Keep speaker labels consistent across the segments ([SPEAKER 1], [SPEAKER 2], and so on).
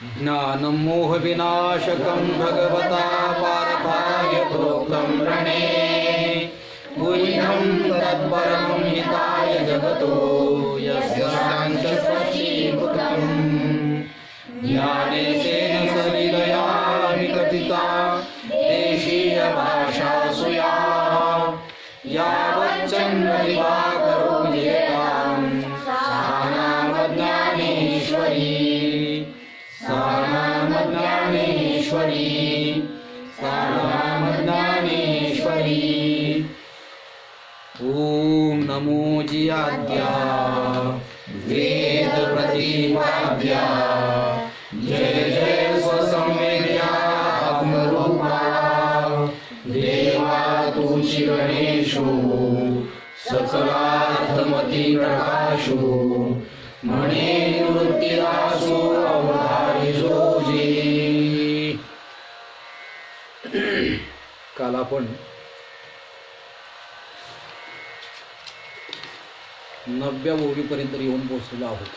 [SPEAKER 1] ज्ञानमोहविनाशकं भगवता पार्थाय प्रोक्तं रणे गुह्यं तत्परमं हिताय जगतो यस्याञ्चस्वशीभूतं ज्ञानेन सलिलया विकथिता देशीयभाषासु यावच्चन्द्रदिवाकरो येतां सा नाम ज्ञानेश्वरी ओम नमो जियाद्या वेद प्रतिपाद्या जय जय स्वसंवेद्या आत्मरूपा देवा तुझी गणेशो सकलार्थमती प्रकाशो म्हणे निवृत्तीदासो अवधारी जोजी. काल आपण 9व्या ओळीपर्यंत येऊन पोहोचलेलो आहोत.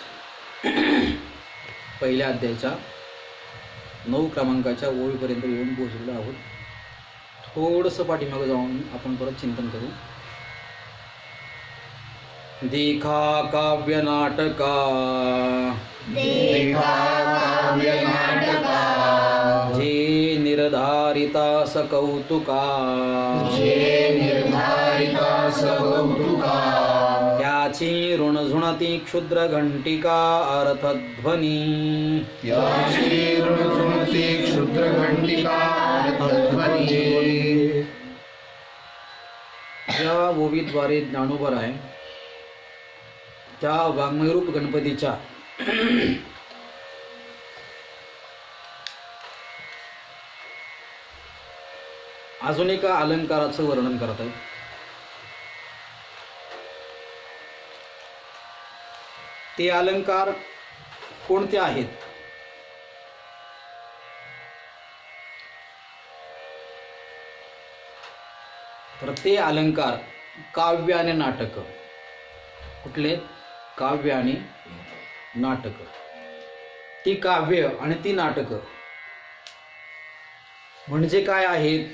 [SPEAKER 1] पहिल्या अध्यायाच्या 9 क्रमांकाच्या ओळीपर्यंत येऊन पोहोचलेलो आहोत. थोडंसं पाठीमागे जाऊन आपण परत चिंतन करू. देखा काव्य नाटका जे निर्धारिता सकौतुका त्याची ऋणझुणती क्षुद्र घंटिका अर्थध्वनी ज्या ओवीद्वारे ज्ञानोबर आहे त्या वाङ्मयरूप गणपतीच्या अजून एका अलंकाराचं वर्णन करत आहे. ते अलंकार कोणते आहेत? तर ते अलंकार काव्य आणि नाटक. कुठले? काव्य आणि नाटक. ती काव्य आणि ती नाटक म्हणजे काय आहेत?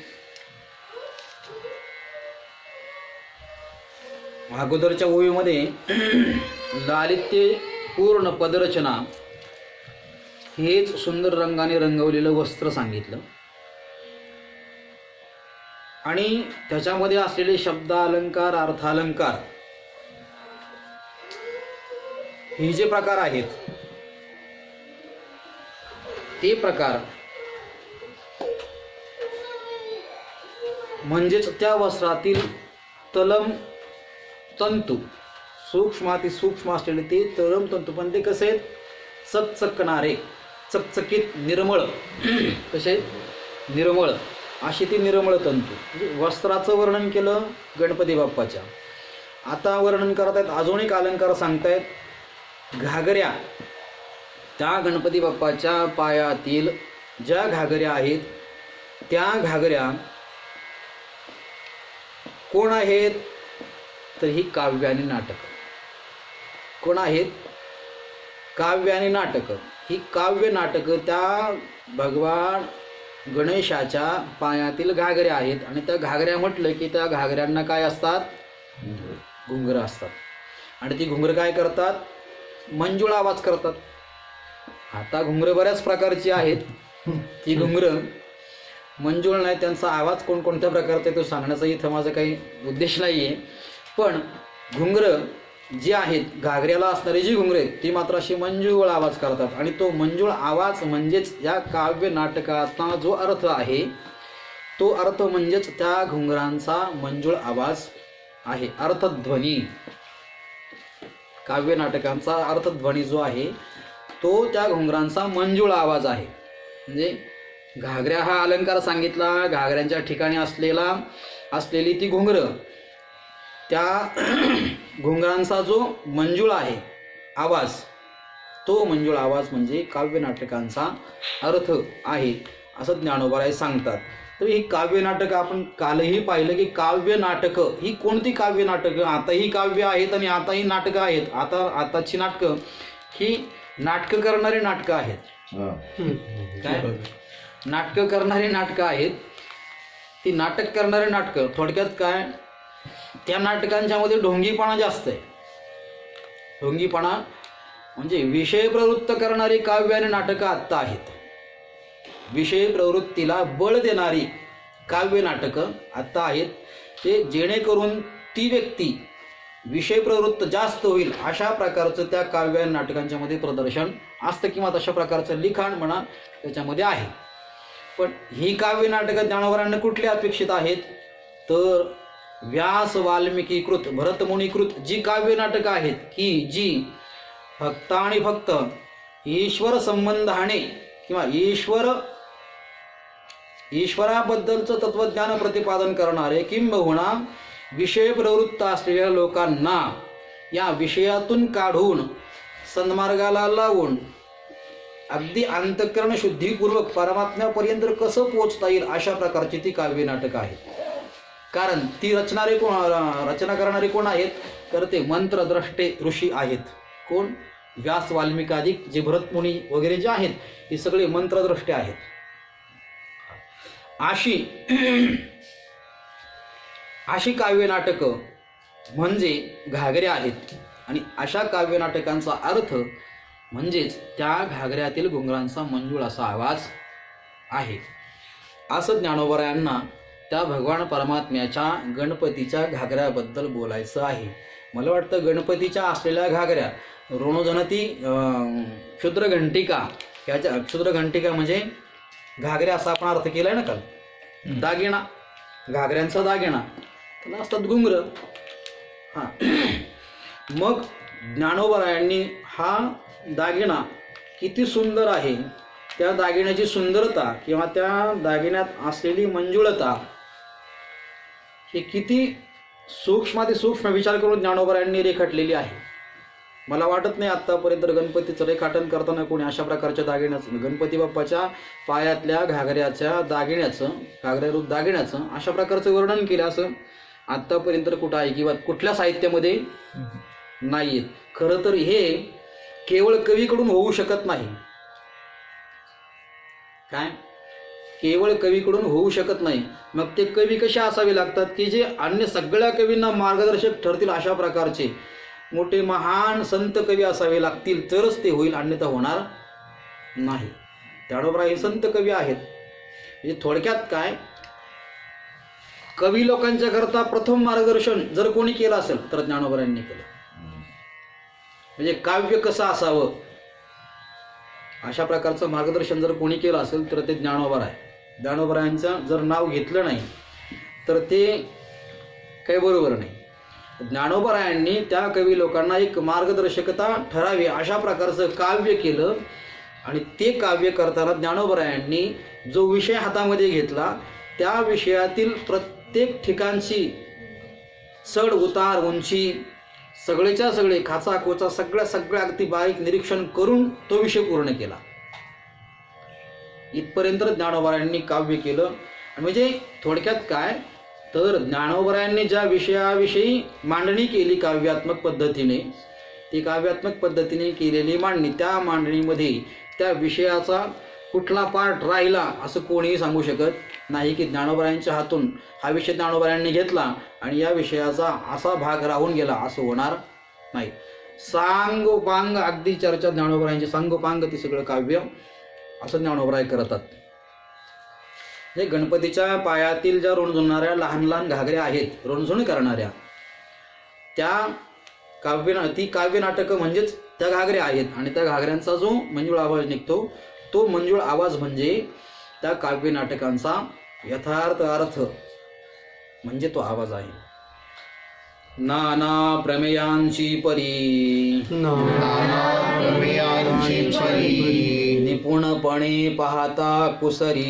[SPEAKER 1] अगोदरच्या ओळीमध्ये लालित्य पूर्ण पदरचना हेच सुंदर रंगाने रंगवलेलं वस्त्र सांगितलं आणि त्याच्यामध्ये असलेले शब्द अलंकार अर्थालंकार हे जे प्रकार आहेत ते प्रकार म्हणजेच त्या वस्त्रातील तलम तंतू सूक्ष्माती सूक्ष्म असलेले ते तलम तंतू. पण ते कसे चकचकणारे चकचकीत निर्मळ कसे निर्मळ अशी ती निर्मळ तंतू. म्हणजे वस्त्राचं वर्णन केलं गणपती बाप्पाच्या. आता वर्णन करत आहेत अजून एक अलंकार सांगतायत घागऱ्या. त्या गणपती बाप्पाच्या पायातील ज्या घागऱ्या आहेत त्या घागऱ्या कोण आहेत? तर ही काव्य आणि नाटक. कोण आहेत? काव्य आणि नाटक. ही काव्य नाटक त्या भगवान गणेशाच्या पायातील घागऱ्या आहेत आणि त्या घागऱ्या म्हटलं की त्या घागऱ्यांना काय असतात? घुंगरं असतात. आणि ती घुंगरं काय करतात? मंजुळा आवाज करतात. आता घुंगरं बऱ्याच प्रकारची आहेत. ती घुंगरं मंजुळ नाही, त्यांचा आवाज कोणकोणत्या प्रकारचा आहे तो सांगण्याचा इथं माझा काही उद्देश नाही आहे. पण घुंगरं जी आहेत घागऱ्याला असणारी जी घुंगरं आहेत ती मात्र अशी मंजुळ आवाज करतात. आणि तो मंजुळ आवाज म्हणजेच या काव्य नाटकाचा जो अर्थ आहे तो अर्थ म्हणजेच त्या घुंगरांचा मंजुळ आवाज आहे. अर्थध्वनी. काव्य नाटकांचा अर्थध्वनी जो आहे तो त्या घुंगरांचा मंजुळ आवाज आहे. म्हणजे घागऱ्या हा अलंकार सांगितला. घागऱ्यांच्या ठिकाणी असलेली ती घुंगरं त्या घुंगरांचा जो मंजुळ आहे आवाज तो मंजुळ आवाज म्हणजे काव्य नाटकांचा अर्थ आहे असं ज्ञानोबाराय सांगतात. तर ही काव्य नाटकं आपण कालही पाहिलं की काव्य नाटकं ही कोणती काव्य नाटकं? आताही काव्य आहेत आणि आताही नाटकं आहेत. आताची नाटकं ही नाटकं करणारी नाटकं आहेत. काय नाटकं करणारी नाटकं आहेत. ती नाटक करणारी नाटकं थोडक्यात काय, त्या नाटकांच्या मध्ये ढोंगीपणा जास्त आहे. ढोंगीपणा म्हणजे विषय प्रवृत्त करणारी काव्य आणि नाटकं आत्ता आहेत. विषय प्रवृत्तीला बळ देणारी काव्य नाटकं आत्ता आहेत. ते जेणेकरून ती व्यक्ती विषय प्रवृत्त जास्त होईल अशा प्रकारचं त्या काव्य आणि नाटकांच्या मध्ये प्रदर्शन असतं किंवा तशा प्रकारचं लिखाण म्हणा त्याच्यामध्ये आहे. पण ही काव्य नाटकं ज्ञानोबरांना कुठली अपेक्षित आहेत, तर व्यास वाल्मिकीकृत भरतमुनीकृत जी काव्य नाटकं आहेत की जी फक्त आणि फक्त ईश्वर संबंधाने किंवा ईश्वराबद्दलचं तत्वज्ञान प्रतिपादन करणारे किंबहुना विषय प्रवृत्त असलेल्या लोकांना या विषयातून काढून सन्मार्गाला लावून अगदी अंतःकरण शुद्धीपूर्वक परमात्म्यापर्यंत कसं पोचता येईल अशा प्रकारची ती काव्य नाटकं आहेत. कारण ती रचना करणारे कोण आहेत, तर ते मंत्रद्रष्टे ऋषी आहेत. कोण, व्यास वाल्मिकादिक जे भरतमुनी वगैरे जे आहेत ते सगळे मंत्रद्रष्टे आहेत. अशी काव्य नाटकं म्हणजे घागऱ्या आहेत. आणि अशा काव्य नाटकांचा अर्थ म्हणजेच त्या घागऱ्यातील घुंगरांचा मंजूळ असा आवाज आहे. असं ज्ञानोबरायांना त्या भगवान परमात्म्याच्या गणपतीच्या घागऱ्याबद्दल बोलायचं आहे. मला वाटतं गणपतीच्या असलेल्या घागऱ्या ऋणोजनती क्षुद्रघंटिका, ह्याच्या क्षुद्रघंटिका म्हणजे घागऱ्या असा आपण अर्थ केलाय ना काल. दागिना, घागऱ्यांचा दागिना त्याला असतात घुंगरं. हां, मग ज्ञानोबरायांनी हा दागिना किती सुंदर आहे, त्या दागिन्याची सुंदरता किंवा त्या दागिन्यात असलेली मंजुळता हे किती सूक्ष्म विचार करून ज्ञानोबरायांनी रेखाटलेली आहे. मला वाटत नाही आत्तापर्यंत गणपतीचं रेखाटन करताना कोणी अशा प्रकारच्या दागिन्याचं, गणपती बाप्पाच्या पायातल्या घागऱ्याच्या दागिन्याचं, घागऱ्यारूप दागिन्याचं अशा प्रकारचं वर्णन केलं असं आत्तापर्यंत कुठं आहे किंवा कुठल्या साहित्यामध्ये नाही आहेत. खरं तर हे केवळ कवीकडून होऊ शकत नाही. काय, केवळ कवीकडून होऊ शकत नाही. मग ते कवी कसे असावे लागतात की जे अन्य सगळ्या कवींना मार्गदर्शक ठरतील अशा प्रकारचे मोठे महान संत कवी असावे लागतील तरच ते होईल, अन्यथा होणार नाही. ज्ञानोबराय हे संत कवी आहेत. म्हणजे थोडक्यात काय, कवी लोकांच्या करता प्रथम मार्गदर्शन जर कोणी केलं असेल तर ज्ञानोबरायांनी केलं. म्हणजे काव्य कसं असावं अशा प्रकारचं मार्गदर्शन जर कोणी केलं असेल तर ते ज्ञानोबराय. ज्ञानोबरायांचं जर नाव घेतलं नाही तर ते काही बरोबर नाही. ज्ञानोबरायांनी त्या कवी लोकांना एक मार्गदर्शकता ठरावी अशा प्रकारचं काव्य केलं. आणि ते काव्य करताना ज्ञानोबरायांनी जो विषय हातामध्ये घेतला त्या विषयातील प्रत्येक ठिकाणची चढ उतार उंची सगळेच्या सगळे खाचा कोचा सगळ्या अगदी बारीक निरीक्षण करून तो विषय पूर्ण केला. इथपर्यंत ज्ञानोबरायांनी काव्य केलं. म्हणजे थोडक्यात काय, तर ज्ञानोबरायांनी ज्या विषयाविषयी मांडणी केली काव्यात्मक पद्धतीने, ती काव्यात्मक पद्धतीने केलेली मांडणी, त्या मांडणीमध्ये त्या विषयाचा कुठला पार्ट राहिला असं कोणीही सांगू शकत नाही की ज्ञानोबरायांच्या हातून हा विषय ज्ञानोबरायांनी घेतला आणि या विषयाचा असा भाग राहून गेला असं होणार नाही. सांगोपांग अगदी चर्चा ज्ञानोबरायांची सांगोपांग ती सगळं काव्य असं ज्ञानोबराय करतात. हे गणपतीच्या पायातील ज्या ऋणझुणणाऱ्या लहान लहान घागऱ्या आहेत, ऋणझुण करणाऱ्या, त्या ती काव्य नाटकं म्हणजेच त्या घागऱ्या आहेत. आणि त्या घागऱ्यांचा जो मंजूळ आवाज निघतो तो मंजूळ आवाज म्हणजे त्या काव्य नाटकांचा यथार्थ अर्थ म्हणजे तो आवाज आहे. नाना प्रमेयांची परी निपुणपणे पाहता कुसरी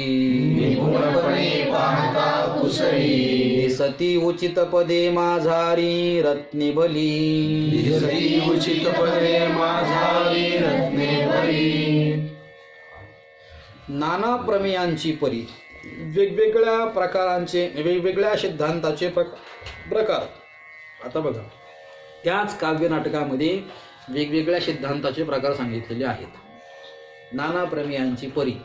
[SPEAKER 1] दिसती उचित पदे माझारी रत्ने भली नाना प्रमेयांची परी, वेगवेगळ्या प्रकारांचे वेगवेगळ्या सिद्धांताचे प्रकार. आता बघा, त्याच काव्य नाटकामध्ये वेगवेगळ्या सिद्धांताचे प्रकार सांगितलेले आहेत. नाना प्रमेयांची परी.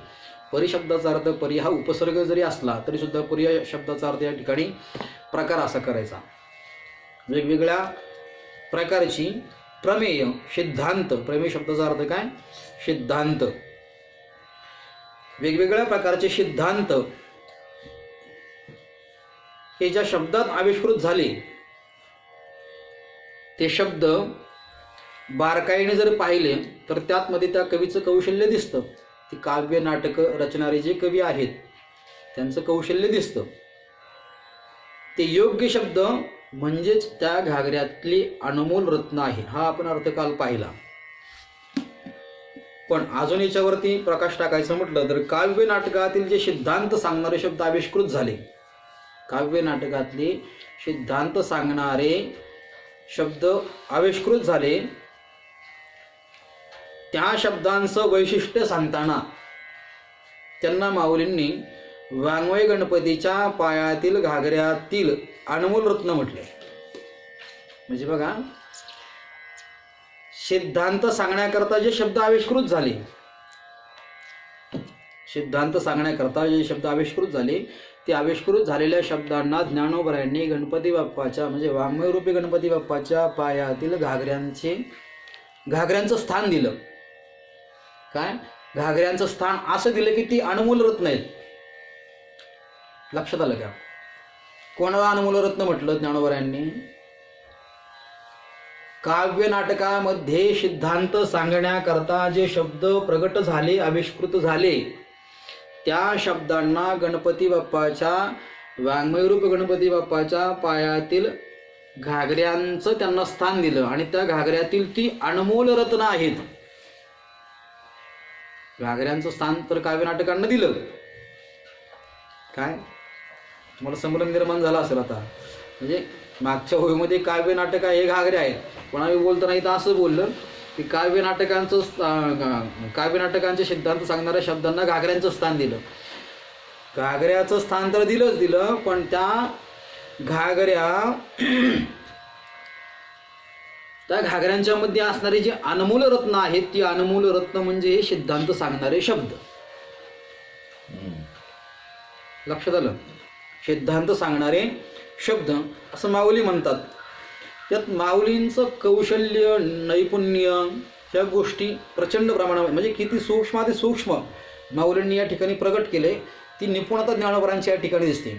[SPEAKER 1] परी शब्दाचा अर्थ, परी हा उपसर्ग जरी असला तरी सुद्धा परी या शब्दाचा अर्थ या ठिकाणी प्रकार असा करायचा. वेगवेगळ्या प्रकारची प्रमेय, सिद्धांत. प्रमेय शब्दाचा अर्थ काय? सिद्धांत. वेगवेगळ्या प्रकारचे सिद्धांत हे ज्या शब्दात आविष्कृत झाले ते शब्द बारकाईने जर पाहिले तर त्यात मध्ये त्या कवीचं कौशल्य दिसतं. ती काव्य नाटक रचणारे जे कवी आहेत त्यांचं कौशल्य दिसतं. ते योग्य शब्द म्हणजेच त्या घागऱ्यातली अनमोल रत्न आहे. हा आपण अर्थ काल पाहिला. पण अजून याच्यावरती प्रकाश टाकायचं म्हटलं तर काव्य नाटकातील जे सिद्धांत सांगणारे शब्द आविष्कृत झाले, काव्य नाटकातले सिद्धांत सांगणारे शब्द आविष्कृत झाले, त्या शब्दांचं वैशिष्ट्य सांगताना त्यांना माऊलींनी वाङ्मय गणपतीच्या पायातील घागऱ्यातील अनमोल रत्न म्हटले. म्हणजे बघा, सिद्धांत सांगण्याकरता जे शब्द आविष्कृत झाले, सिद्धांत सांगण्याकरता जे शब्द आविष्कृत झाले, ते आविष्कृत झालेल्या शब्दांना ज्ञानोबरायांनी गणपती बाप्पाच्या म्हणजे वाङ्मय रूपी गणपती बाप्पाच्या पायातील घागऱ्यांचं स्थान दिलं. काय? घागऱ्यांचं स्थान असं दिलं की ती अनमोल रत्न आहेत. लक्षात आलं का? कोणाला अनमोल रत्न म्हटलं ज्ञानोबरायांनी? काव्य नाटकामध्ये सिद्धांत सांगण्याकरता जे शब्द प्रगट झाले, आविष्कृत झाले, त्या शब्दांना गणपती बाप्पाच्या वाङ्मयरूप गणपती बाप्पाच्या पायातील घागऱ्यांचं त्यांना स्थान दिलं आणि त्या घागऱ्यातील ती अनमोल रत्न आहेत. घागऱ्यांचं स्थान तर काव्य नाटकांना दिलं. काय तुम्हाला संभ्रम निर्माण झाला असेल आता? म्हणजे मागच्या होळीमध्ये काव्य नाटक हे घागरे आहेत, पण आम्ही बोलताना इथं असं बोललं की काव्य नाटकांचे सिद्धांत सांगणाऱ्या शब्दांना घागऱ्यांचं स्थान दिलं. घागऱ्याचं स्थान तर दिलं, पण त्या घागऱ्यांच्या मध्ये असणारी जी अनमोल रत्न आहेत, ती अनमोल रत्न म्हणजे हे सिद्धांत सांगणारे शब्द. लक्षात आलं? सिद्धांत सांगणारे शब्द असं माऊली म्हणतात. त्यात माऊलींचं कौशल्य, नैपुण्य ह्या गोष्टी प्रचंड प्रमाणामध्ये, म्हणजे किती सूक्ष्माती सूक्ष्म माऊलींनी या ठिकाणी प्रगट केले, ती निपुणता ज्ञानोबरांच्या या ठिकाणी दिसते.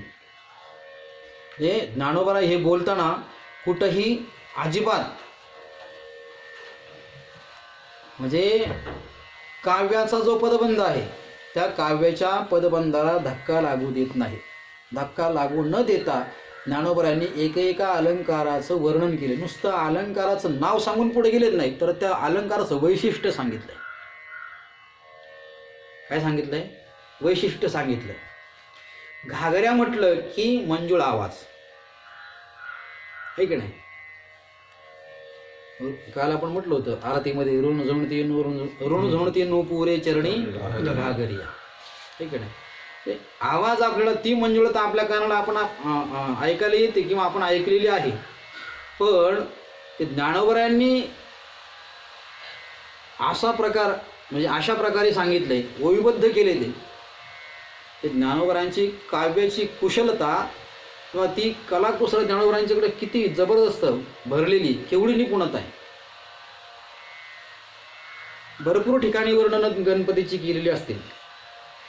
[SPEAKER 1] हे ज्ञानोबरा हे बोलताना कुठंही अजिबात म्हणजे काव्याचा जो पदबंध आहे त्या काव्याच्या पदबंधाला धक्का लागू देत नाही. धक्का लागू न देता ज्ञानोबरांनी एकेका अलंकाराचं वर्णन केले. नुसतं अलंकाराचं नाव सांगून पुढे गेलेत नाही, तर त्या अलंकाराचं वैशिष्ट्य सांगितलंय. काय सांगितलंय? वैशिष्ट्य सांगितलंय. घागऱ्या म्हटलं की मंजुळा आवाज आहे की नाही? काल आपण म्हटलं होतं आरतीमध्ये, ऋण झुणती नुपुरे चरणी घागरिया, आहे की नाही? आवाज आपल्याला ती मंजुळता आपल्या कानाला आपण ऐकायला येते किंवा आपण ऐकलेली आहे. पण ते ज्ञानोबरांनी असा प्रकार म्हणजे अशा प्रकारे सांगितलंय, ओविबद्ध केले. ते ज्ञानोबरांची काव्याची कुशलता किंवा ती कलाकुसर ज्ञानोबरांच्याकडे किती जबरदस्त भरलेली, केवढी निपुणता आहे. भरपूर ठिकाणी वर्णन गणपतीची केलेली असतील,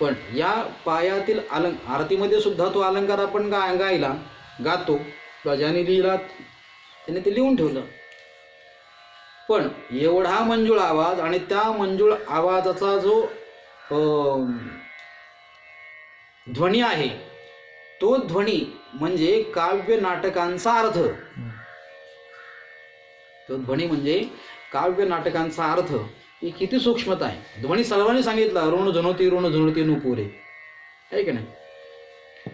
[SPEAKER 1] पण या पायातील आरतीमध्ये सुद्धा तो अलंकार आपण गातो किंवा ज्याने लिहिला त्याने ते लिहून ठेवलं. पण एवढा मंजुळ आवाज आणि त्या मंजुळ आवाजाचा जो ध्वनी आहे, तो ध्वनी म्हणजे काव्य नाटकांचा अर्थ. तो ध्वनी म्हणजे काव्य नाटकांचा अर्थ. ही किती सूक्ष्मता आहे. ध्वनी सर्वांनी सांगितला, ऋण झुणती नुपुरे, आहे की नाही?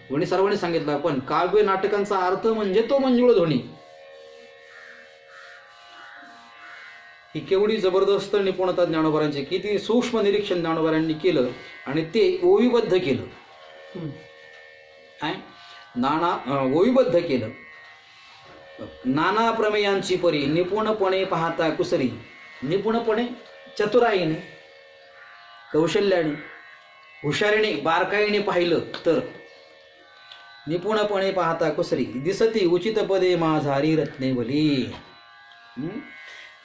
[SPEAKER 1] ध्वनी सर्वांनी सांगितला, पण काव्य नाटकांचा अर्थ म्हणजे तो मंजुळ ध्वनी. ही केवढी जबरदस्त निपुणता ज्ञानोबरांची, किती सूक्ष्म निरीक्षण ज्ञानोबरांनी केलं आणि ते ओविबद्ध केलं. ओविबद्ध केलं. नाना प्रमेयांची परी निपुणपणे पाहता कुसरी. निपुणपणे, चतुराईने. कौशल्याने हुशारीने बारकाईने पाहिलं तर निपुणपणे पाहता कुसरी दिसती उचित पदे माझारी रत्ने भली.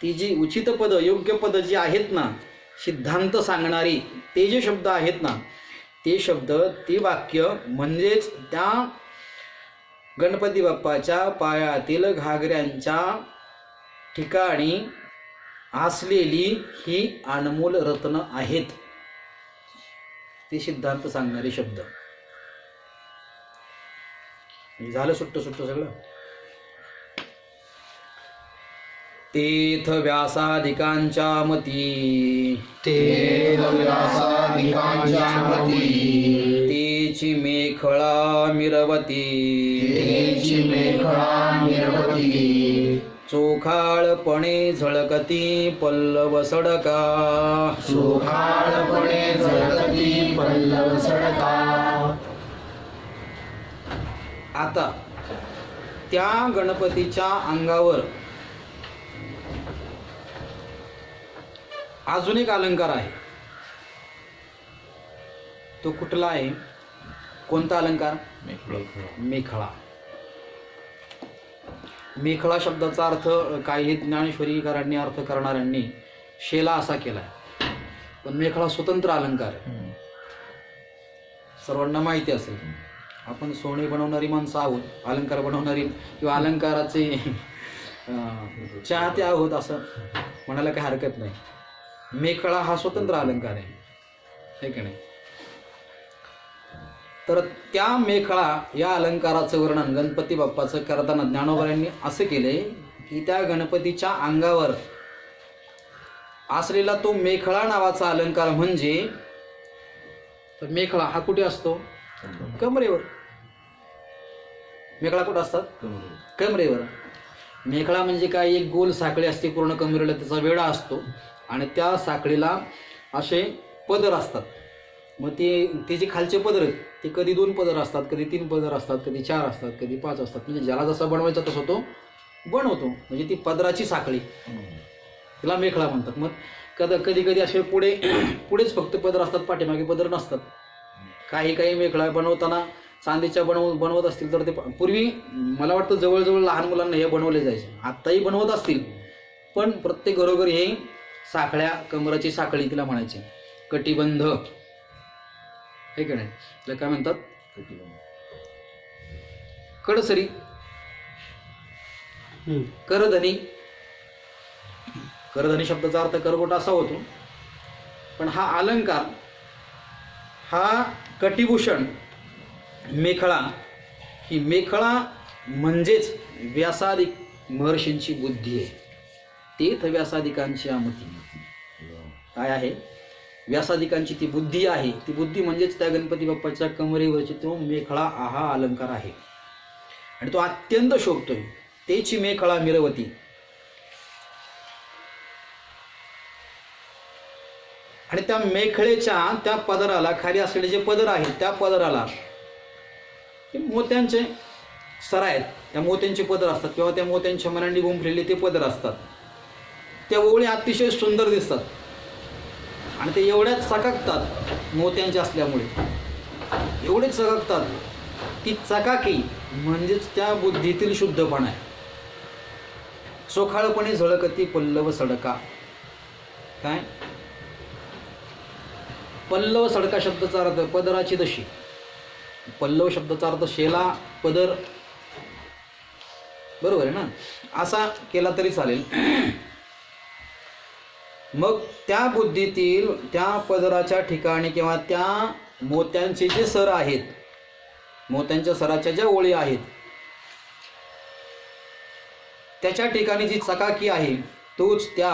[SPEAKER 1] ती जी उचित पद योग्य पद जी आहेत ना, सिद्धांत सांगणारी ते जे शब्द आहेत ना, ते शब्द ती वाक्य म्हणजेच त्या गणपती बाप्पाच्या पायातील घागऱ्यांच्या ठिकाणी असलेली ही अनमोल रत्न आहेत. ते सिद्धांत सांगणारे शब्द. झालं सुट्ट सगळं. तेथ व्यासाधिकांच्या मती तेची मेखळा मिरवती चोखाळपणे झळकती पल्लव सडका आता त्या गणपतीच्या अंगावर अजून एक अलंकार आहे. तो कुठला आहे? कोणता अलंकार? मेखळा. मेखळा शब्दाचा अर्थ काही ज्ञानेश्वरीकारांनी अर्थ करणाऱ्यांनी शेला असा केला, पण मेखळा स्वतंत्र अलंकार आहे. सर्वांना माहिती असेल, आपण सोने बनवणारी माणसं आहोत, अलंकार बनवणारी किंवा अलंकाराचे चाहते आहोत असं म्हणायला काही हरकत नाही. मेखळा हा स्वतंत्र अलंकार आहे की नाही? तर त्या मेखळा या अलंकाराचं वर्णन गणपती बाप्पाचं करताना ज्ञानोबांनी असं केले की त्या गणपतीच्या अंगावर असलेला तो मेखळा नावाचा अलंकार म्हणजे, तर मेखळा हा कुठे असतो? कमरेवर. मेखळा कुठं असतात? कमरेवर. मेखळा म्हणजे काय? एक गोल साखळी असते पूर्ण कमरेला, त्याचा वेढा असतो आणि त्या साखळीला असे पदर असतात. मग ते जे खालचे पदर आहेत ते कधी 2 पदर असतात, कधी 3 पदर असतात, कधी 4 असतात, कधी 5 असतात. म्हणजे ज्याला जसा बनवायचा तसा तो बनवतो. म्हणजे ती पदराची साखळी, तिला मेखळा म्हणतात. मग कधी कधी असे पुढेच फक्त पदर असतात, पाठीमागे पदर नसतात. काही मेखळा बनवताना चांदीच्या बनवत असतील तर ते पूर्वी मला वाटतं जवळजवळ लहान मुलांना हे बनवले जायचे. आत्ताही बनवत असतील, पण प्रत्येक घरोघरी हे साखळ्या, कमराची साखळी तिला म्हणायची. कटिबंध हे की नाही, त्याला काय म्हणतात? कडसरी, करधनी. करधनी शब्दाचा अर्थ करगोटा असा होतो, पण हा अलंकार, हा कटिभूषण मेखळा, ही मेखळा म्हणजेच व्यासादिक महर्षींची बुद्धी आहे. तेथ व्यासादिकांची आमती. काय आहे? व्यासादिकांची ती बुद्धी आहे. ती बुद्धी म्हणजेच त्या गणपती बाप्पाच्या कमरेवरची तो मेखळा हा अलंकार आहे आणि तो अत्यंत शोभतोय. तेची मेखळा मिरवती. आणि त्या मेखळेच्या त्या पदराला, खाली असलेले जे पदर आहेत त्या पदराला मोत्यांचे सर आहेत, त्या मोत्यांचे पदर असतात किंवा त्या मोत्यांच्या मनांनी गुंफलेले ते पदर असतात. त्या ओळी अतिशय सुंदर दिसतात आणि ते एवढ्याच चकाकतात मोत्यांचे असल्यामुळे, एवढे चकाकतात. ती चकाकी म्हणजेच त्या बुद्धीतील शुद्धपणा आहे. सोखाळपणे झळकती पल्लव सडका. काय? पल्लव सडका शब्दाचा अर्थ पदराची दशी. पल्लव शब्दाचा अर्थ शेला, पदर, बरोबर आहे ना? असा केला तरी चालेल. मग त्या बुद्धीतील त्या पदराच्या ठिकाणी किंवा त्या मोत्यांचे जे सर आहेत, मोत्यांच्या सराच्या ज्या ओळी आहेत त्याच्या ठिकाणी जी चकाकी आहे, तोच त्या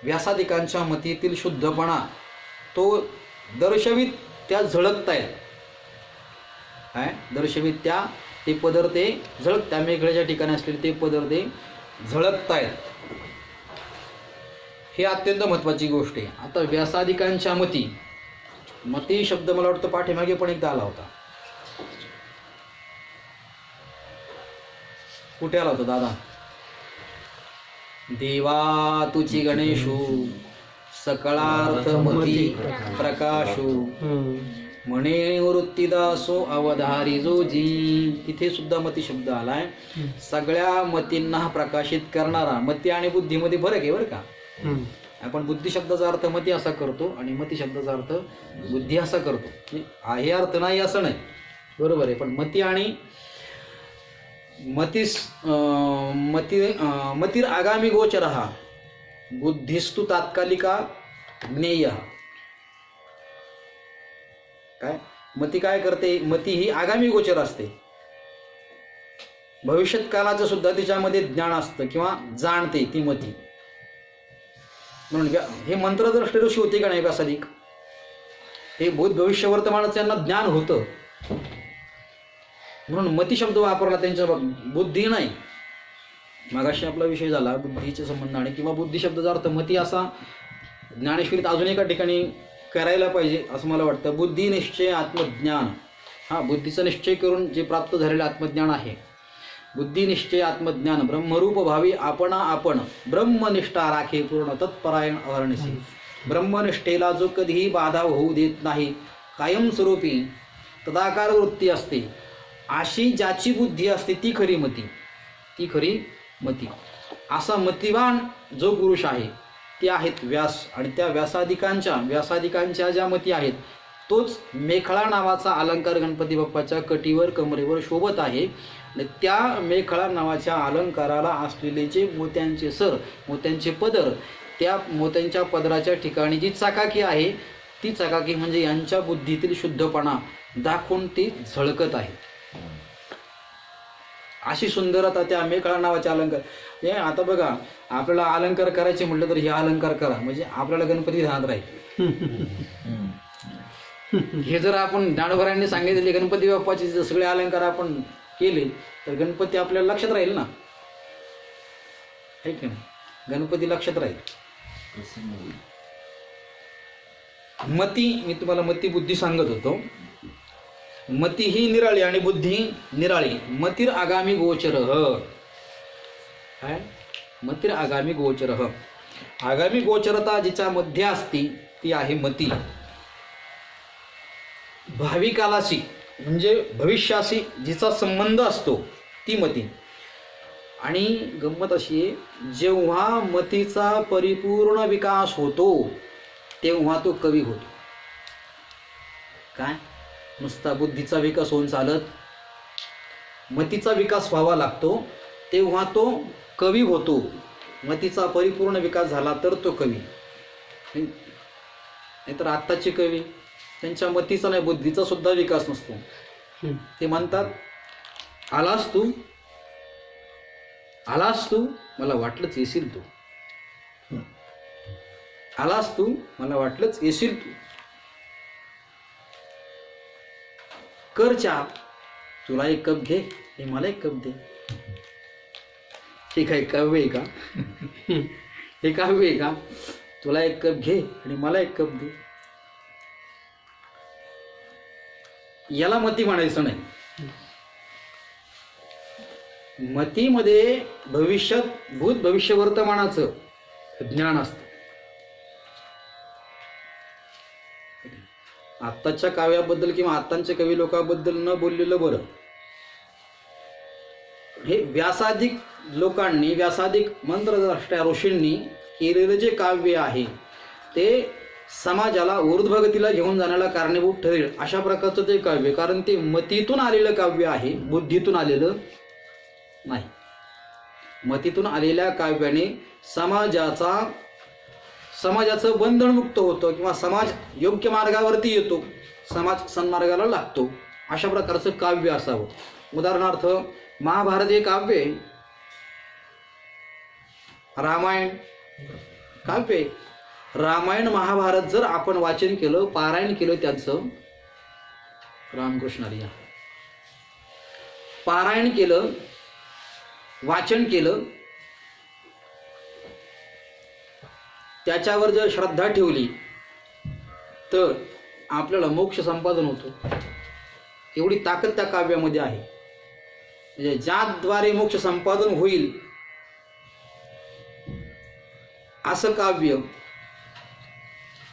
[SPEAKER 1] व्यासादिकांच्या मतीतील शुद्धपणा तो दर्शवित त्या झळकतायत. काय दर्शवित? त्या ते पदर ते झळक, त्या मेघळ्याच्या ठिकाणी असलेले ते पदर ते झळकतायत. हे अत्यंत महत्त्वाची गोष्ट आहे. आता व्यासादिकांच्या मती, मती शब्द मला वाटतं पाठीमागे पण एकदा आला होता. कुठे आला होता दादा? देवा तुची गणेशू सकळार्थमती प्रकाशो म्हणे वृत्तीदासो अवधारी जो जी. तिथे सुद्धा मती शब्द आलाय. सगळ्या मतींना प्रकाशित करणारा. मती आणि बुद्धीमध्ये फरक आहे बरं का. आपण बुद्धी शब्दाचा अर्थ मती असा करतो आणि मती शब्दाचा अर्थ बुद्धी असा करतो. हे अर्थ नाही असं नाही, बरोबर आहे. पण मती आणि मतीर आगामी गोचर हा बुद्धिस्तु तात्कालिका ज्ञेय. काय मती काय करते? मती ही आगामी गोचर असते. भविष्यत कालाचं सुद्धा तिच्यामध्ये ज्ञान असतं किंवा जाणते ती मती. म्हणून हे मंत्रद्रष्टेदोषी होते का नाही व्यासादिक? हे भूत भविष्य वर्तमानाचं यांना ज्ञान होतं, म्हणून मती शब्द वापरला त्यांच्या. बुद्धी नाही. मागाशी आपला विषय झाला बुद्धीच्या संबंधाने किंवा बुद्धी शब्दाचा अर्थ मती असा ज्ञानेश्वरीत अजून एका ठिकाणी करायला पाहिजे असं मला वाटतं. बुद्धी निश्चय आत्मज्ञान. हा बुद्धीचा निश्चय करून जे प्राप्त झालेलं आत्मज्ञान आहे. बुद्धी निश्चय आत्मज्ञान ब्रह्मरूप भावी आपणा आपण ब्रह्मनिष्ठा राखे पूर्ण तत्परायण अहर्निशी. ब्रह्मनिष्ठेला जो कधीही बाधा होऊ देत नाही, कायमस्वरूपी तदाकार वृत्ती असते, अशी ज्याची बुद्धी असते ती खरी मती. ती खरी मती. असा मतिवान जो पुरुष आहे ते आहेत व्यास. आणि त्या व्यासादिकांच्या ज्या मती आहेत तोच मेखळा नावाचा अलंकार गणपती बाप्पाच्या कटीवर कमरेवर शोभत आहे. आणि त्या मेखळा नावाच्या अलंकाराला असलेले जे मोत्यांचे सर, मोत्यांचे पदर, त्या मोत्यांच्या पदराच्या ठिकाणी जी चाकाकी आहे ती चाकाकी म्हणजे यांच्या बुद्धीतील शुद्धपणा दाखवून ती झळकत आहे. अशी सुंदरता त्या मेखळा नावाच्या अलंकार. हे आता बघा, आपल्याला अलंकार करायचे म्हटलं तर हे अलंकार करा म्हणजे आपल्याला गणपती ध्यानात राहील. हे जर आपण ज्ञानोबरांनी सांगितलेले गणपती बाप्पाचे जर सगळे अलंकार आपण केले तर गणपती आपल्याला लक्षात राहील ना, आहे की नाही? गणपती लक्षात राहील. मती, मी तुम्हाला मती बुद्धी सांगत होतो. मती ही निराळी आणि बुद्धी निराळी. मतीर आगामी गोचर. काय? मतीर आगामी गोचर. आगामी गोचरता जिच्या मध्ये असती ती आहे मती. भावी कालाशी म्हणजे भविष्याशी जिचा संबंध असतो ती मती. आणि गंमत अशी आहे, जेव्हा मतीचा परिपूर्ण विकास होतो तेव्हा तो कवी होतो. काय? नुसता बुद्धीचा विकास होऊन चालत, मतीचा विकास व्हावा लागतो तेव्हा तो कवी होतो. मतीचा परिपूर्ण विकास झाला तर तो कवी. नाहीतर आत्ताचे कवी त्यांच्या मतीचा नाही बुद्धीचा सुद्धा विकास नसतो. ते म्हणतात आलास तू मला वाटलंच येशील तू. आलास तू मला वाटलंच येशील तू. कर चहा तुला एक कप घे आणि मला एक कप दे. हे काय काव्य आहे का? हे काव्य आहे का? तुला एक कप घे आणि मला एक कप दे. याला मती म्हणायचं नाही. मतीमध्ये भविष्यात भूत भविष्य वर्तमानाचं ज्ञान असतं. आत्ताच्या काव्याबद्दल किंवा आत्ताच्या कवी लोकांबद्दल न बोललेलं बरं. हे व्यासादिक लोकांनी, व्यासादिक मंत्रद्रष्टा ऋषींनी केलेलं जे काव्य आहे ते समाजाला ऊर्ध्वगतीला घेऊन जाण्याला कारणीभूत ठरेल अशा प्रकारचं ते काव्य. कारण ते मतीतून आलेलं काव्य आहे, बुद्धीतून आलेलं नाही. मतीतून आलेल्या काव्याने समाजाचं बंधनमुक्त होतं किंवा समाज योग्य मार्गावरती येतो, समाज सन्मार्गाला लागतो. अशा प्रकारचं काव्य असावं. उदाहरणार्थ महाभारत हे काव्य, रामायण काव्य. रामायण महाभारत जर आपण वाचन केलं, पारायण केलं त्यांचं, रामकृष्ण हरी, पारायण केलं, वाचन केलं, त्याच्यावर जर श्रद्धा ठेवली तर आपल्याला मोक्ष संपादन होतो. एवढी ताकद त्या काव्यामध्ये आहे. म्हणजे ज्याद्वारे मोक्ष संपादन होईल असं काव्य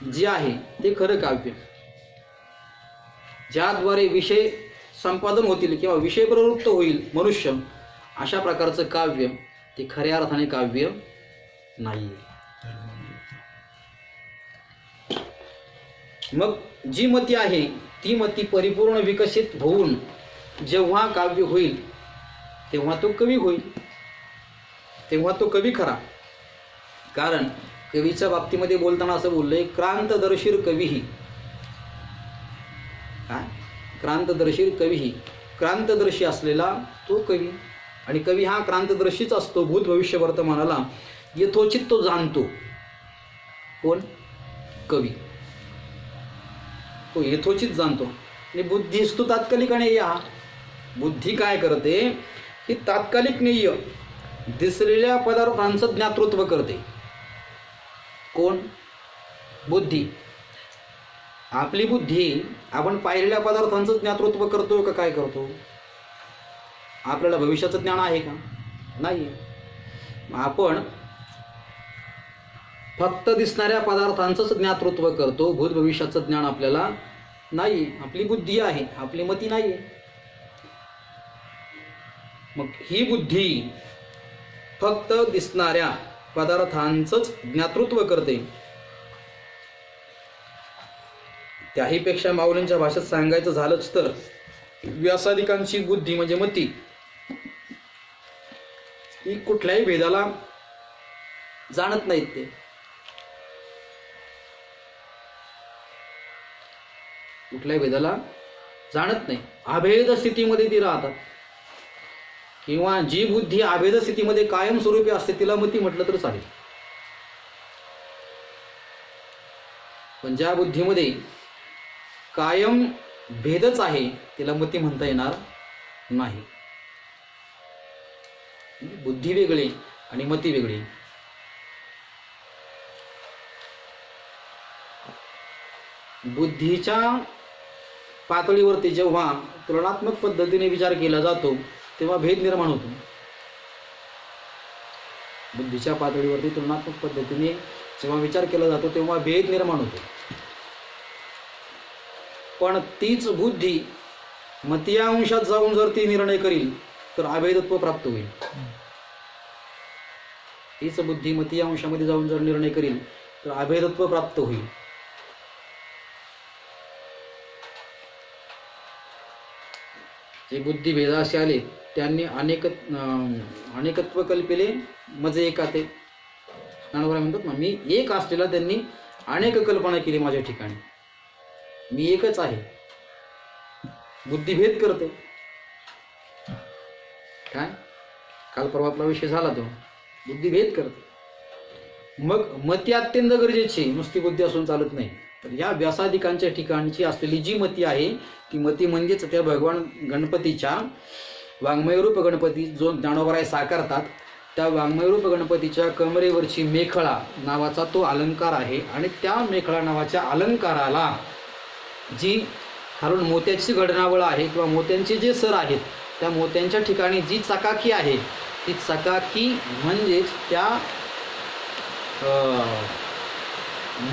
[SPEAKER 1] जे आहे ते खरं काव्य, ज्याद्वारे विषय संपादन होतील किंवा विषय प्रवृत्त होईल मनुष्य, अशा प्रकारचं काव्य ते खऱ्या अर्थाने काव्य नाही. मग जी मती आहे ती मती परिपूर्ण विकसित होऊन जेव्हा काव्य होईल तेव्हा तो कवी होईल, तेव्हा तो कवी खरा. कारण कवीच्या बाबतीमध्ये बोलताना असं बोललंय, क्रांतदर्शीर कवीही. काय? क्रांतदर्शीर कवीही. क्रांतदर्शी असलेला तो कवी, आणि कवी हा क्रांतदर्शीच असतो. भूत भविष्य वर्तमानाला यथोचित तो जाणतो. कोण? कवी. तो यथोचित जाणतो. आणि बुद्धीस्तु तात्कालिक अनेय. बुद्धी काय करते की तात्कालिक नेय दिसलेल्या पदार्थांचं ज्ञातृत्व करते. कोण? बुद्धी. आपली बुद्धी आपण पाहिलेल्या पदार्थांचं ज्ञातृत्व करतो का काय करतो? आपल्याला भविष्याचं ज्ञान आहे का? नाही. आपण फक्त दिसणाऱ्या पदार्थांचंच ज्ञातृत्व करतो, भूत भविष्याचं ज्ञान आपल्याला नाही. आपली बुद्धी आहे, आपली मती नाही. मग ही बुद्धी फक्त दिसणाऱ्या पदार्थांचंच ज्ञातृत्व करते. त्याहीपेक्षा माऊलींच्या भाषेत सांगायचं झालंच तर व्यासादिकांची बुद्धी म्हणजे मती ही कुठल्याही भेदाला जाणत नाहीत. ते कुठल्याही भेदाला जाणत नाही, अभेद स्थितीमध्ये ती राहतात. किंवा जी बुद्धी अभेद स्थितीमध्ये कायमस्वरूपी असते तिला मती म्हटलं तर चालेल. पण ज्या बुद्धीमध्ये कायम भेदच आहे तिला मती म्हणता येणार नाही. बुद्धी वेगळी आणि मती वेगळी. बुद्धीच्या पातळीवरती जेव्हा तुलनात्मक पद्धतीने विचार केला जातो तेव्हा भेद निर्माण होतो. बुद्धीच्या पातळीवरती तुलनात्मक पद्धतीने जेव्हा विचार केला जातो तेव्हा भेद निर्माण होतो. पण तीच बुद्धी मतीय अंशात जाऊन जर ती निर्णय करील तर अभेदत्व प्राप्त होईल. तीच बुद्धी मतीय अंशामध्ये जाऊन जर निर्णय करील तर अभेदत्व प्राप्त होईल. जे बुद्धी भेदाशी आले त्यांनी अनेकत्व कल्पिले मजे एकाते. ज्ञानोबा म्हणतात ना, मी एक असलेला त्यांनी अनेक कल्पना केली माझ्या ठिकाणी. मी एकच आहे. बुद्धी भेद करते. काय? काल परवातला विषय झाला तो. बुद्धी भेद करते. मग मती अत्यंत गरजेची, नुसती बुद्धी असून चालत नाही. तर या व्यासादिकांच्या ठिकाणची असलेली जी मती आहे ती मती म्हणजेच त्या भगवान गणपतीच्या वाङ्मयरूप गणपती जो ज्ञानोबराय साकारतात त्या वाङ्मयरूप गणपतीच्या कमरेवरची मेखळा नावाचा तो अलंकार आहे. आणि त्या मेखळा नावाच्या अलंकाराला जी खालून मोत्याची घडणावळ आहे किंवा मोत्यांचे जे सर आहेत त्या मोत्यांच्या ठिकाणी जी चकाकी आहे ती चकाकी म्हणजेच त्या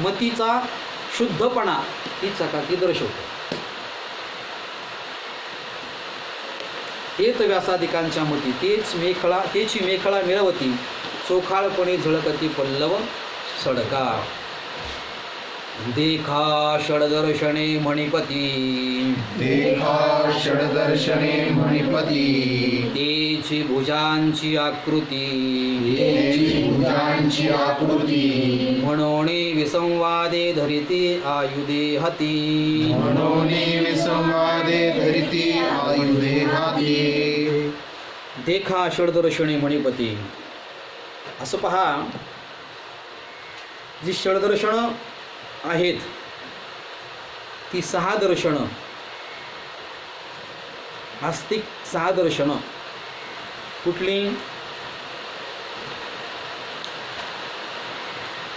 [SPEAKER 1] मतीचा शुद्धपणा ती चकाकी दर्शवते. हेच व्यासादिकांच्या मती तेची मेखळा मिळवती चोखाळपणे झळकती पल्लव सडका. देखा षडदर्शने मणिपती,
[SPEAKER 2] देखा षडदर्शने मणिपती,
[SPEAKER 1] तेची भुजांची आकृती,
[SPEAKER 2] तेची भुजांची आकृती,
[SPEAKER 1] म्हणून विसंवादे धरिती आयुधे हाती,
[SPEAKER 2] म्हणून विसंवादे धरिती आयुधे हाती.
[SPEAKER 1] देखा षडदर्शने मणिपती. असं पहा, जी षडदर्शनं आहेत ती 6 दर्शनं, आस्तिक 6 दर्शनं. कुठली?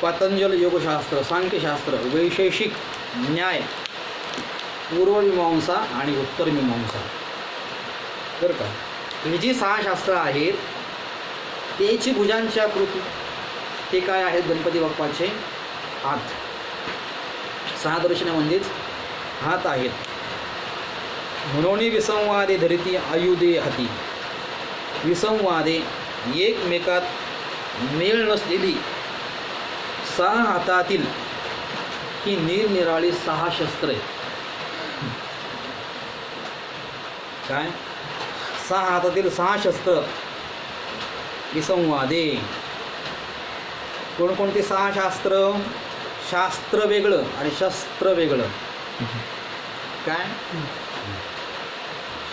[SPEAKER 1] पतंजल योगशास्त्र, सांख्यशास्त्र, वैशेषिक न्याय, पूर्वमीमांसा आणि उत्तरमीमांसा. बरं का? ही जी 6 शास्त्र आहेत त्याची भुजांची आकृती ते काय आहेत? गणपती बाप्पाचे हात. सहा दर्शने म्हणजेच हात आहेत. म्हणून विसंवादे धरिती आयुधे हाती. विसंवादे एकमेकात मेळ नसलेली सहा हातातील ही निरनिराळी सहा शस्त्र आहेत. काय? सहा हातातील सहा शस्त्र विसंवादे. कोणकोणती सहा शास्त्र? शास्त्र वेगळं आणि शस्त्र वेगळं. काय?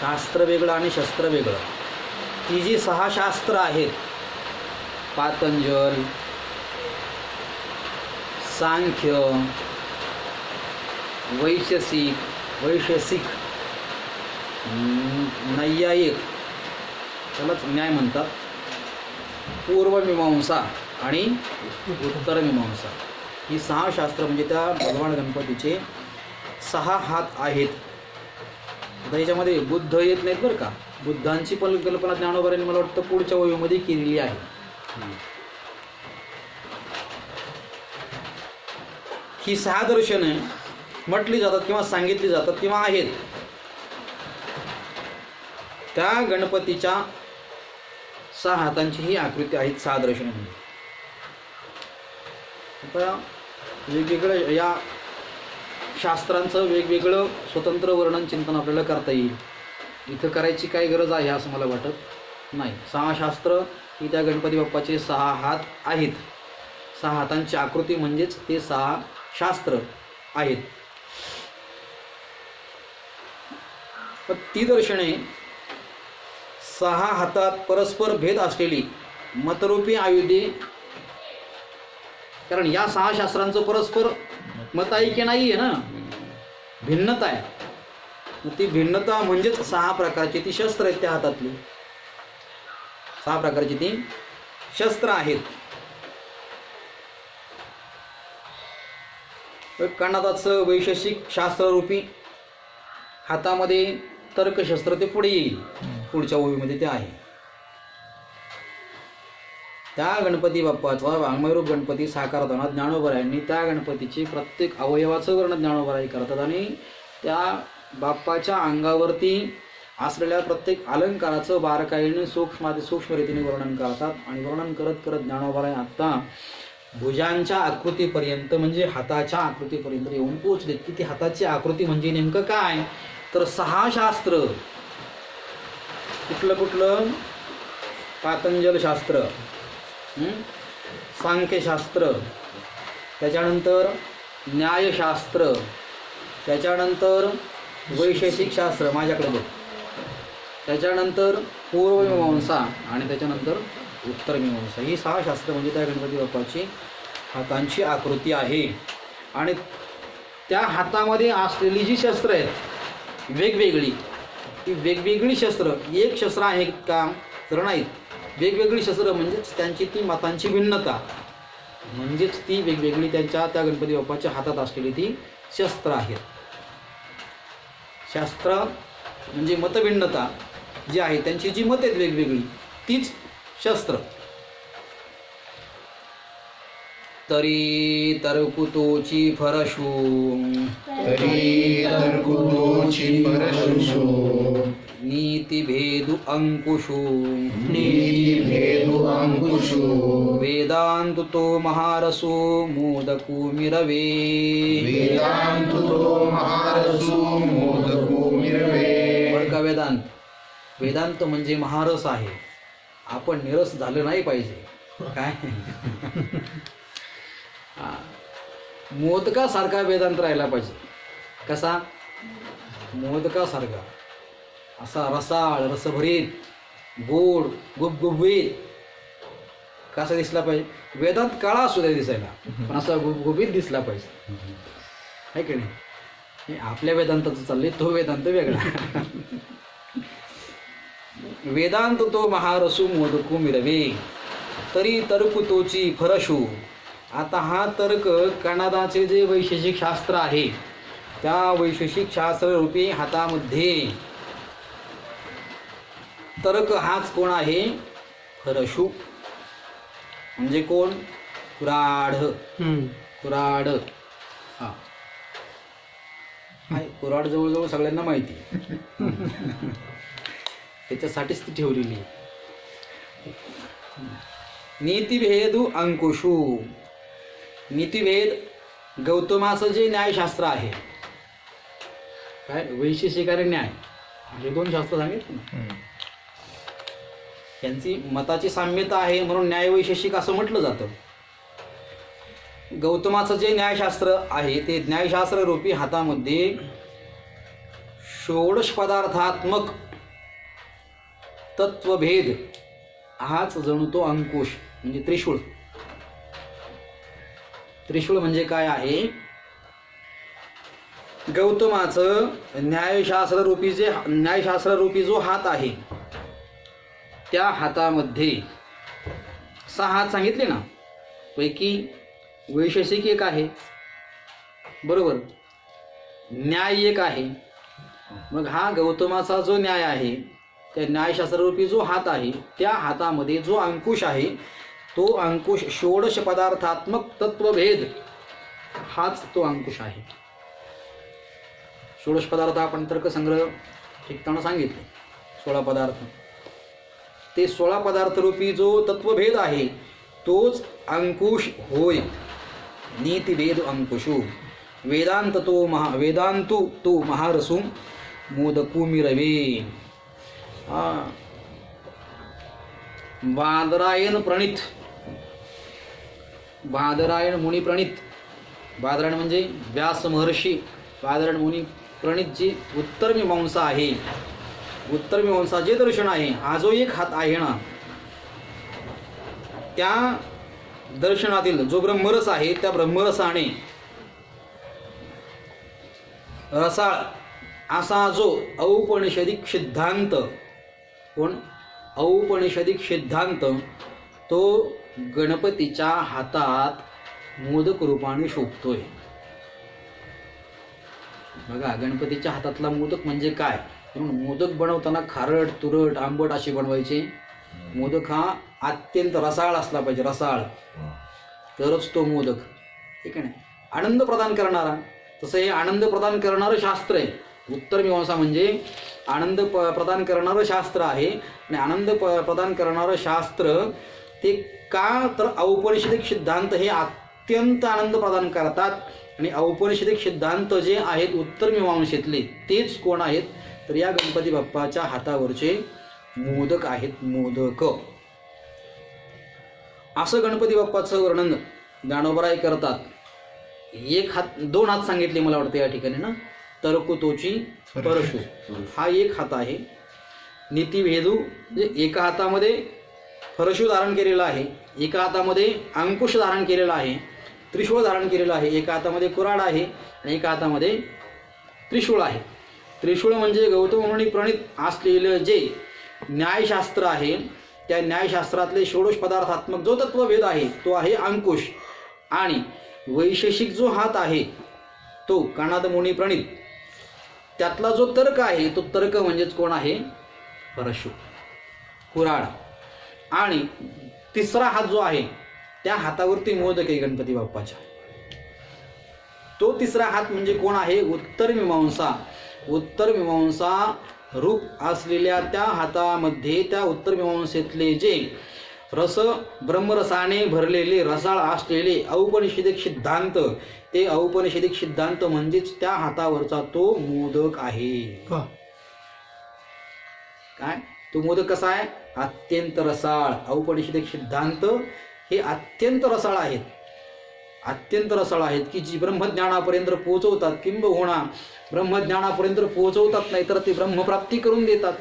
[SPEAKER 1] शास्त्र वेगळं आणि शस्त्र वेगळं. ही जी सहा शास्त्र आहेत, पातंजल, सांख्य, वैशेषिक, नैयायिक, त्यालाच न्याय म्हणतात, पूर्वमीमांसा आणि उत्तरमीमांसा. ही सहा शास्त्र म्हणजे त्या भगवान गणपतीचे सहा हात आहेत. आता याच्यामध्ये बुद्ध येत नाहीत बरं का. बुद्धांची पण कल्पना ज्ञानोबांनी मला वाटतं पुढच्या वयोमध्ये केलेली आहे. ही सहा दर्शने म्हटली जातात किंवा सांगितली जातात किंवा आहेत त्या गणपतीच्या सहा हातांची ही आकृती आहेत सहा दर्शने म्हणजे. आता वेगवेगळं या शास्त्रांचं वेगवेगळं स्वतंत्र वर्णन चिंतन आपल्याला करता येईल. इथं करायची काय गरज आहे असं मला वाटत नाही. सहा शास्त्र ही त्या गणपती बाप्पाचे सहा हात आहेत. सहा हातांची आकृती म्हणजेच ते सहा शास्त्र आहेत. पण ती दर्शने सहा हातात परस्पर भेद असलेली मतरूपी आयुधे. कारण या सहा शास्त्रांचं परस्पर मत आहे की नाही आहे ना, भिन्नता आहे. ती भिन्नता म्हणजेच सहा प्रकारची ती शस्त्र आहेत. त्या हातातली सहा प्रकारची ती शस्त्र आहेत. कर्णादाचं वैशेषिक शास्त्ररूपी हातामध्ये तर्कशस्त्र ते पुढे येईल, पुढच्या ओळीमध्ये ते आहे. त्या गणपती बाप्पाचा वाङ्मयरूप गणपती साकारताना ज्ञानोबरायांनी त्या गणपतीचे प्रत्येक अवयवाचं वर्णन ज्ञानोबराई करतात आणि त्या बाप्पाच्या अंगावरती असलेल्या प्रत्येक अलंकाराचं बारकाईने सूक्ष्म रीतीने वर्णन करतात. आणि वर्णन करत करत ज्ञानोबराय आत्ता भुजांच्या आकृतीपर्यंत म्हणजे हाताच्या आकृतीपर्यंत येऊन पोहोचलेत. की ती हाताची आकृती म्हणजे नेमकं काय, तर सहा शास्त्र. कुठलं? पातंजल शास्त्र, सांख्यशास्त्र, त्याच्यानंतर न्यायशास्त्र, त्याच्यानंतर वैशेषिक शास्त्र माझ्याकडे बघ, त्याच्यानंतर पूर्वमीमांसा आणि त्याच्यानंतर उत्तरमीमांसा. ही सहा शास्त्र म्हणजे त्या गणपती बाप्पाची हातांची आकृती आहे. आणि त्या हातामध्ये असलेली जी शस्त्र आहेत वेगवेगळी, ती वेगवेगळी शस्त्र एक शस्त्र आहे का तर नाहीत. वेगवेगळी शस्त्र म्हणजेच त्यांची ती मतांची भिन्नता, म्हणजेच ती वेगवेगळी त्या गणपती बाप्पाच्या हातात असलेली ती शस्त्र आहेत. शास्त्र म्हणजे मतभिन्नता जी आहे, त्यांची जी मत आहेत वेगवेगळी, तीच शस्त्र. तरी तरकुतोची फरशू,
[SPEAKER 2] तरी तर्कुतोची परशुषु,
[SPEAKER 1] नीतिभेदु अंकुशु,
[SPEAKER 2] नीतिभेदु अंकुशु,
[SPEAKER 1] वेदांतुतो महारसो मोदकु मिरवे,
[SPEAKER 2] वेदांतुतो महारसो मोदको मिरवे.
[SPEAKER 1] बरं का वेदांत म्हणजे महारस आहे. आपण निरस झालं नाही पाहिजे. काय मोदकासारखा वेदांत राहिला पाहिजे. कसा? मोदकासारखा, असा रसाळ, रसभरीत, गोड, गुबगुबीत कसा दिसला पाहिजे. वेदांत काळा असू द्या दिसायला, पण असा गुबगुबीत दिसला पाहिजे, आहे की नाही. आपल्या वेदांताचं चाललंय, तो वेदांत वेगळा. वेदांत तो महारसू मोदकू मिरवे, तरी तर्कुतोची फरशू. आता हा तर्क कणादाचे जे वैशेषिक शास्त्र आहे, त्या वैशेषिक शास्त्ररूपी हातामध्ये तर्क हाच कोण आहे? फरशू. म्हणजे कोण? कुऱ्हाड. कुऱ्हाड. हा, आहे कुऱ्हाड जवळजवळ सगळ्यांना माहिती आहे. त्याच्यासाठीच ती ठेवलेली आहे. नीतिभेदू अंकुशू. नीतिभेद गौतमाचं जे न्यायशास्त्र आहे, काय वैशेषिक आणि न्याय हे दोन शास्त्र सांगितले ना, त्यांची मताची साम्यता आहे म्हणून न्यायवैशेषिक असं म्हटलं जातं. गौतमाचं जे न्यायशास्त्र आहे ते न्यायशास्त्र रूपी हातामध्ये षोडश पदार्थात्मक तत्वभेद हाच जणू तो अंकुश म्हणजे त्रिशूळ. त्रिशूळ म्हणजे काय आहे? गौतमाचं न्यायशास्त्र रूपी जो हात आहे त्या हातामध्ये 6 हात सांगितले ना, पैकी वैशेषिक एक आहे, बरोबर, न्याय एक आहे. मग हा गौतमाचा जो न्याय आहे त्या न्यायशास्त्ररूपी जो हात आहे त्या हातामध्ये जो अंकुश आहे तो अंकुश षोडश पदार्थात्मक तत्वभेद हाच तो अंकुश आहे. षोडश पदार्थ आपण तर्कसंग्रह शिकताना सांगितले 16 पदार्थ. ते 16 पदार्थ रूपी जो तत्वभेद आहे तोच अंकुश होय. नीतिभेद अंकुशू वेदांतू तो महारसू मोदकू मिरवे. बादरायण प्रणित, बादरायण मुनी प्रणित, बादरायण म्हणजे व्यास महर्षी, बादरायण मुनी प्रणित जी उत्तर मीमांसा आहे, उत्तर मीमांसा जे दर्शन आहे, हा जो एक हात आहे ना, त्या दर्शनातील जो ब्रह्मरस आहे त्या ब्रह्मरसाने रसाळ असा जो औपनिषदिक सिद्धांत, औपनिषदिक सिद्धांत तो गणपतीच्या हातात मोदक रूपाने शोभतोय. बघा, गणपतीच्या हातातला मोदक म्हणजे काय? म्हणून मोदक बनवताना खारट, तुरट, आंबट असे बनवायचे. मोदक हा अत्यंत रसाळ असला पाहिजे, रसाळ, तरच तो मोदक, ठीक आहे ना, आनंद प्रदान करणारा. तसं हे आनंद प्रदान करणारं शास्त्र आहे. उत्तर मीमांसा म्हणजे आनंद प्रदान करणारं शास्त्र आहे. आणि आनंद प्रदान करणारं शास्त्र ते का, तर औपनिषदिक सिद्धांत हे अत्यंत आनंद प्रदान करतात. आणि औपनिषदिक सिद्धांत जे आहेत उत्तर मीमांसेतले तेच कोण आहेत? तर या गणपती बाप्पाच्या हातावरचे मोदक आहेत, मोदक. असं गणपती बाप्पाचं वर्णन ज्ञानोबराय करतात. एक हात, 2 हात सांगितले मला वाटतं या ठिकाणी ना, तरकुतोची परशु, हा एक हात आहे. नीतिभेदू म्हणजे एका हातामध्ये परशु धारण केलेला आहे, एका हातामध्ये अंकुश धारण केलेला आहे, त्रिशूळ धारण केलेलं आहे, एका हातामध्ये कुऱ्हाड आहे आणि एका हातामध्ये त्रिशूळ आहे. त्रिशूळ म्हणजे गौतम मुनी प्रणित असलेलं जे न्यायशास्त्र आहे त्या न्यायशास्त्रातले षोडश पदार्थात्मक जो तत्वभेद आहे तो आहे अंकुश. आणि वैशेषिक जो हात आहे तो कणाद मुनी प्रणित, त्यातला जो तर्क आहे तो तर्क म्हणजेच कोण आहे? परशु, कुऱ्हाड. आणि तिसरा हात जो आहे त्या हातावरती मोदक आहे गणपती बाप्पाच्या. तो तिसरा हात म्हणजे कोण आहे? उत्तर मीमांसा. उत्तर मीमांसा रूप असलेल्या त्या हातामध्ये त्या उत्तर मीमांसेतले जे रस, ब्रह्मरसाने भरलेले, रसाळ असलेले औपनिषदिक सिद्धांत, ते औपनिषदिक सिद्धांत म्हणजेच त्या हातावरचा तो मोदक आहे. काय तो मोदक कसा आहे? अत्यंत रसाळ. औपनिषदिक सिद्धांत हे अत्यंत रसाळ आहेत, अत्यंत रसाळ आहेत की जी ब्रह्मज्ञानापर्यंत पोहोचवतात, किंबहुना ब्रह्मज्ञानापर्यंत पोहोचवतात नाही तर ती ब्रह्मप्राप्ती करून देतात.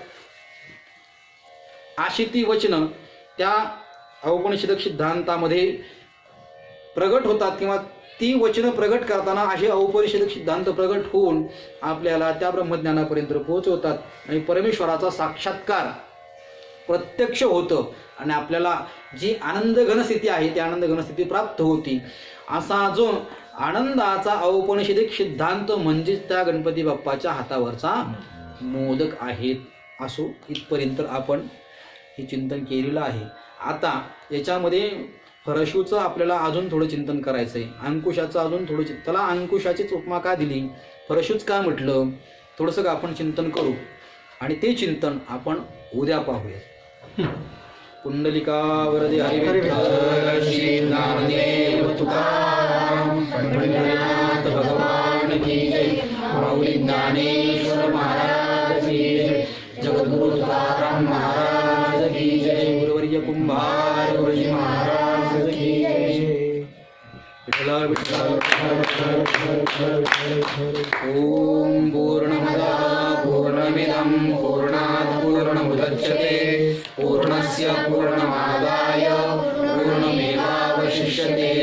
[SPEAKER 1] अशी ती वचनं त्या औपनिषदिक सिद्धांतामध्ये प्रगट होतात, किंवा ती वचनं प्रगट करताना असे औपनिषदिक सिद्धांत प्रगट होऊन आपल्याला त्या ब्रह्मज्ञानापर्यंत पोहोचवतात आणि परमेश्वराचा साक्षात्कार प्रत्यक्ष होतं आणि आपल्याला जी आनंद घनस्थिती आहे ती आनंद घनस्थिती प्राप्त होती. असा जो आनंदाचा औपनिषदिक सिद्धांत म्हणजेच त्या गणपती बाप्पाच्या हातावरचा मोदक आहेत. असो, इथपर्यंत आपण हे चिंतन केलेलं आहे. आता याच्यामध्ये परशुचं आपल्याला अजून थोडं चिंतन करायचं आहे, अंकुशाचं अजून थोडं त्याला अंकुशाचीच उपमा का दिली? फरशूच का म्हटलं थोडंसं आपण चिंतन करू आणि ते चिंतन आपण उद्या पाहूया. पुंडलिका वरदे हरिविठ्ठल श्री ज्ञानदेव तुकाराम पंढरीनाथ भगवान की जय. माऊली ज्ञानेश्वर महाराज की जय. जगद्गुरु तुकाराम महाराज की जय. गुरुवर्य कुंभार गुरुजी महाराज की जय. विठ्ठला विठ्ठल. ओम पूर्णमदः पूर्णमिदं पूर्णात् पूर्णमुदच्यते पूर्णस्य पूर्णमादाय पूर्णमेवावशिष्यते.